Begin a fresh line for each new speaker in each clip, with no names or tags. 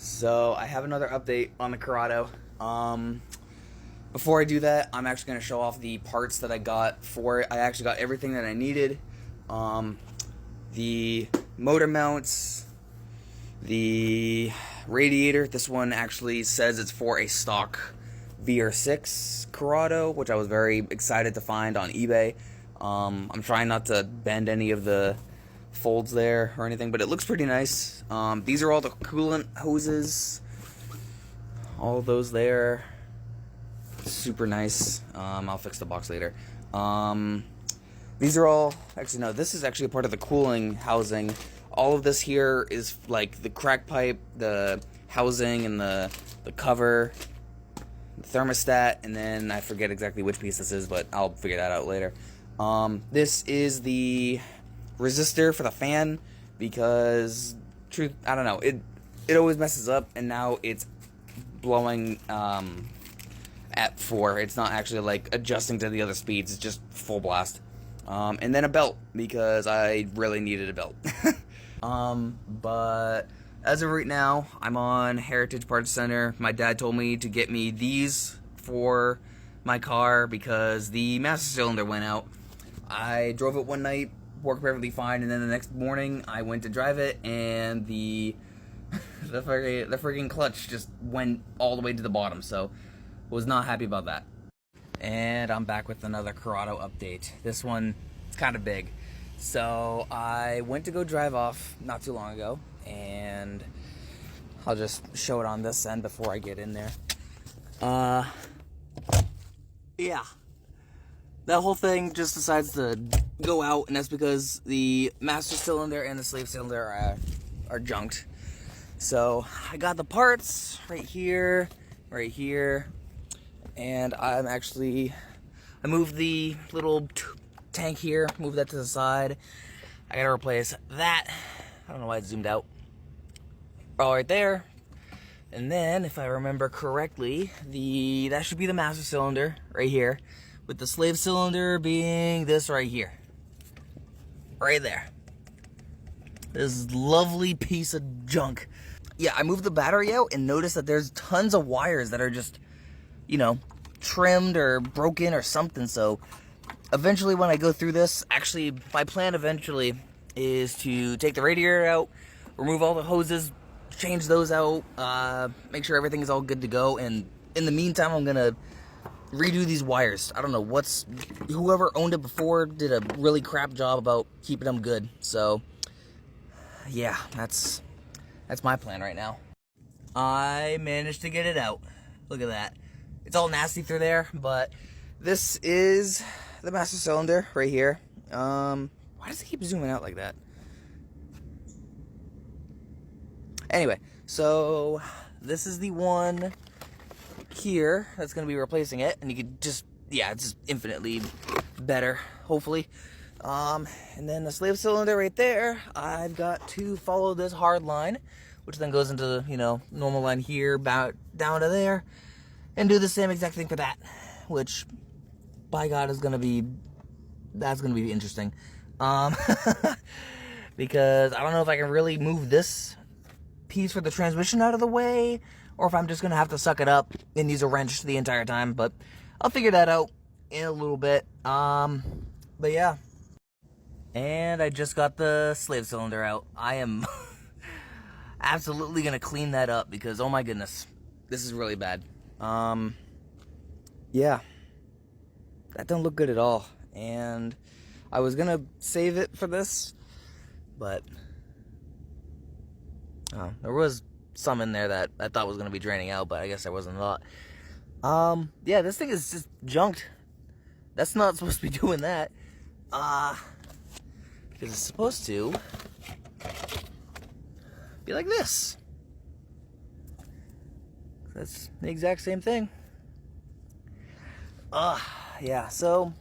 So I have another update on the Corrado. Before I do that, I'm actually going to show off the parts that I got for it. I actually got everything that I needed. The motor mounts, the radiator. This one actually says it's for a stock VR6 Corrado, which I was very excited to find on eBay. I'm trying not to bend any of the folds there or anything, but it looks pretty nice. These are all the coolant hoses, all of those there. Super nice. I'll fix the box later. These are all, actually no, this is actually a part of the cooling housing. All of this here is like the crack pipe, the housing, and the cover, the thermostat, and then I forget exactly which piece this is, but I'll figure that out later. This is the resistor for the fan, because I don't know, it always messes up, and now it's blowing at 4. It's not actually like adjusting to the other speeds, it's just full blast. And then a belt, because I really needed a belt. But as of right now, I'm on Heritage Parts Center. My dad told me to get me these for my car because the master cylinder went out. I drove it one night, worked perfectly fine, and then the next morning I went to drive it, and the freaking clutch just went all the way to the bottom, so was not happy about that. And I'm back with another Corrado update. This one is kind of big. So I went to go drive off not too long ago, and I'll just show it on this end before I get in there. Yeah. That whole thing just decides to go out, and that's because the master cylinder and the slave cylinder are junked. So I got the parts right here, and I moved the little tank here, moved that to the side. I gotta replace that. I don't know why it zoomed out. All right there. And then, if I remember correctly, that should be the master cylinder right here, with the slave cylinder being this right here. Right there. This lovely piece of junk. Yeah, I moved the battery out and noticed that there's tons of wires that are just, you know, trimmed or broken or something. So eventually when I go through this, actually my plan eventually is to take the radiator out, remove all the hoses, change those out, make sure everything is all good to go, and in the meantime I'm gonna redo these wires. I don't know whoever owned it before did a really crap job about keeping them good. So yeah, that's my plan right now. I managed to get it out. Look at that. It's all nasty through there, but this is the master cylinder right here. Why does it keep zooming out like that? Anyway, so this is the one here that's going to be replacing it, and you could just, yeah, it's just infinitely better, hopefully. And then the slave cylinder right there, I've got to follow this hard line, which then goes into, you know, normal line here, about down to there, and do the same exact thing for that, which, by God, that's gonna be interesting. Because I don't know if I can really move this piece for the transmission out of the way, or if I'm just gonna have to suck it up and use a wrench the entire time, but I'll figure that out in a little bit. But yeah. And I just got the slave cylinder out. I am absolutely gonna clean that up because, oh my goodness, this is really bad. Yeah, that don't look good at all. And I was gonna save it for this, but there was some in there that I thought was gonna be draining out, but I guess there wasn't a lot. Yeah, this thing is just junked. That's not supposed to be doing that. Because it's supposed to be like this. That's the exact same thing. Yeah, so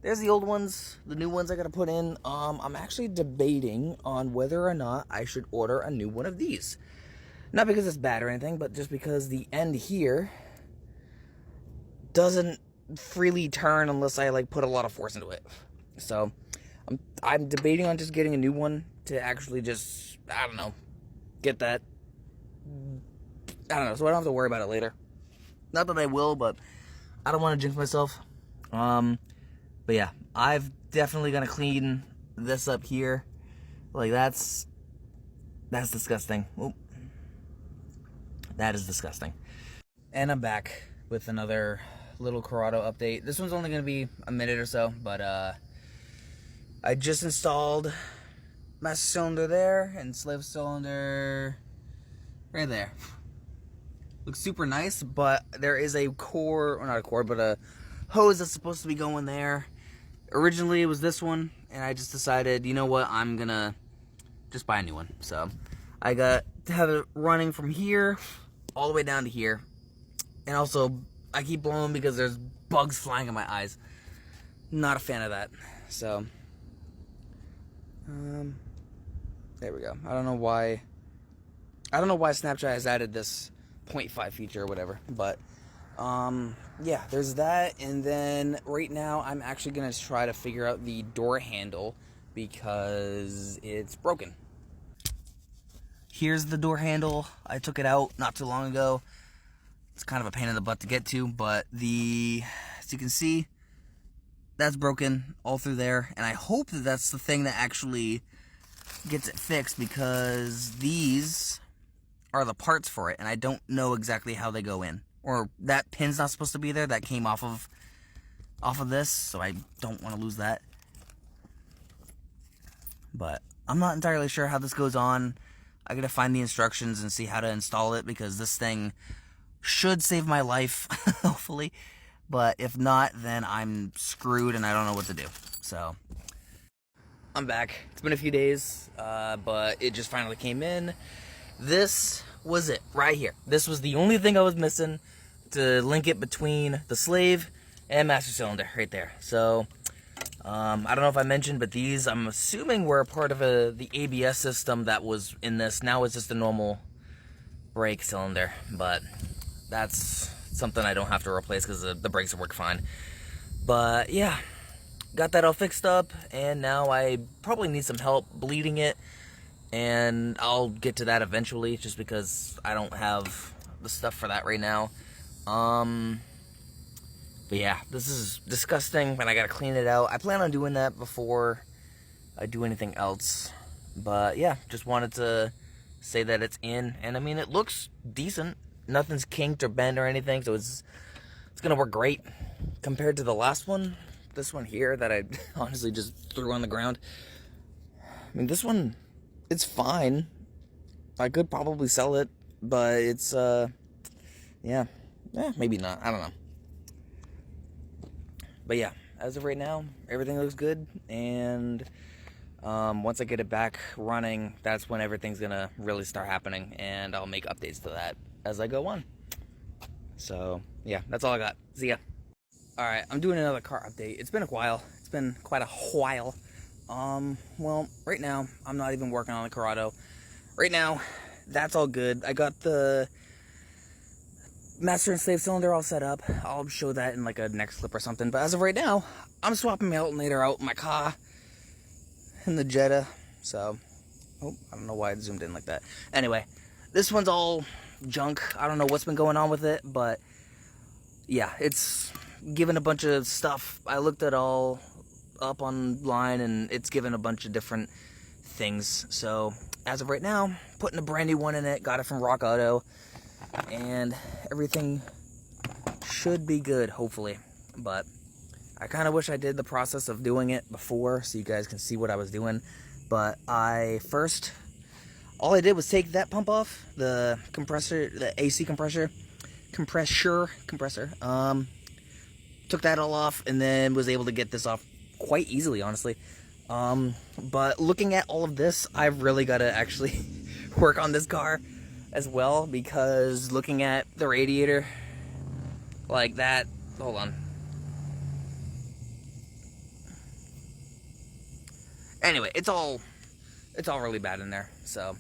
there's the old ones, the new ones I gotta put in. I'm actually debating on whether or not I should order a new one of these. Not because it's bad or anything, but just because the end here doesn't freely turn unless I like put a lot of force into it. So I'm debating on just getting a new one to actually just, I don't know, get that I don't know, so I don't have to worry about it later. Not that I will, but I don't want to jinx myself. But yeah, I've definitely gonna clean this up here. Like, that's disgusting. Oop. That is disgusting. And I'm back with another little Corrado update. This one's only gonna be a minute or so, but I just installed master cylinder there and slave cylinder right there. Looks super nice, but there is a core, or not a core, but a hose that's supposed to be going there. Originally it was this one, and I just decided, you know what, I'm gonna just buy a new one. So I got to have it running from here all the way down to here. And also, I keep blowing because there's bugs flying in my eyes. Not a fan of that. So there we go. I don't know why Snapchat has added this 0.5 feature or whatever, but yeah, there's that. And then right now I'm actually gonna try to figure out the door handle because it's broken. Here's the door handle. I took it out not too long ago. It's kind of a pain in the butt to get to, but as you can see, that's broken all through there, and I hope that that's the thing that actually gets it fixed, because these are the parts for it, and I don't know exactly how they go in. Or that pin's not supposed to be there. That came off of this, so I don't want to lose that. But I'm not entirely sure how this goes on. I gotta find the instructions and see how to install it, because this thing should save my life, hopefully. But if not, then I'm screwed and I don't know what to do. So I'm back. It's been a few days, but it just finally came in. This was it right here. This was the only thing I was missing to link it between the slave and master cylinder right there. So I don't know if I mentioned, but these, I'm assuming, were a part of the ABS system that was in this. Now it's just a normal brake cylinder, but that's something I don't have to replace because the brakes work fine. But yeah, got that all fixed up, and now I probably need some help bleeding it, and I'll get to that eventually, just because I don't have the stuff for that right now. But yeah, this is disgusting, and I gotta clean it out. I plan on doing that before I do anything else. But yeah, just wanted to say that it's in, and I mean, it looks decent. Nothing's kinked or bent or anything, so it's gonna work great compared to the last one. This one here that I honestly just threw on the ground. I mean, this one, it's fine. I could probably sell it, but it's yeah, maybe not. I don't know. But yeah, as of right now, everything looks good, and once I get it back running, that's when everything's gonna really start happening, and I'll make updates to that as I go on. So yeah, that's all I got. See ya. Alright, I'm doing another car update. It's been a while. It's been quite a while. Well, right now, I'm not even working on the Corrado. Right now, that's all good. I got the master and slave cylinder all set up. I'll show that in like a next clip or something. But as of right now, I'm swapping my alternator out in my car in the Jetta. So, oh, I don't know why it zoomed in like that. Anyway, this one's all junk. I don't know what's been going on with it, but yeah, it's given a bunch of stuff. I looked it all up online, and it's given a bunch of different things. So as of right now, putting a brand new one in it. Got it from Rock Auto, and everything should be good, hopefully. But I kind of wish I did the process of doing it before, so you guys can see what I was doing. But all I did was take that pump off, the compressor, the AC compressor. Took that all off, and then was able to get this off quite easily, honestly. But looking at all of this, I've really got to actually work on this car as well, because looking at the radiator like that, hold on. Anyway, it's all really bad in there, so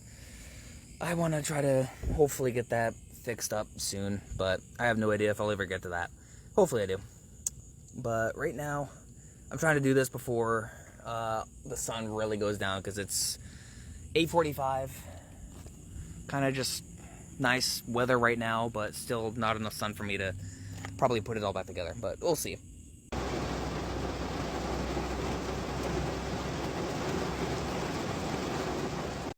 I want to try to hopefully get that fixed up soon, but I have no idea if I'll ever get to that. Hopefully I do. But right now, I'm trying to do this before the sun really goes down, because it's 8:45. Kind of just nice weather right now, but still not enough sun for me to probably put it all back together, but we'll see.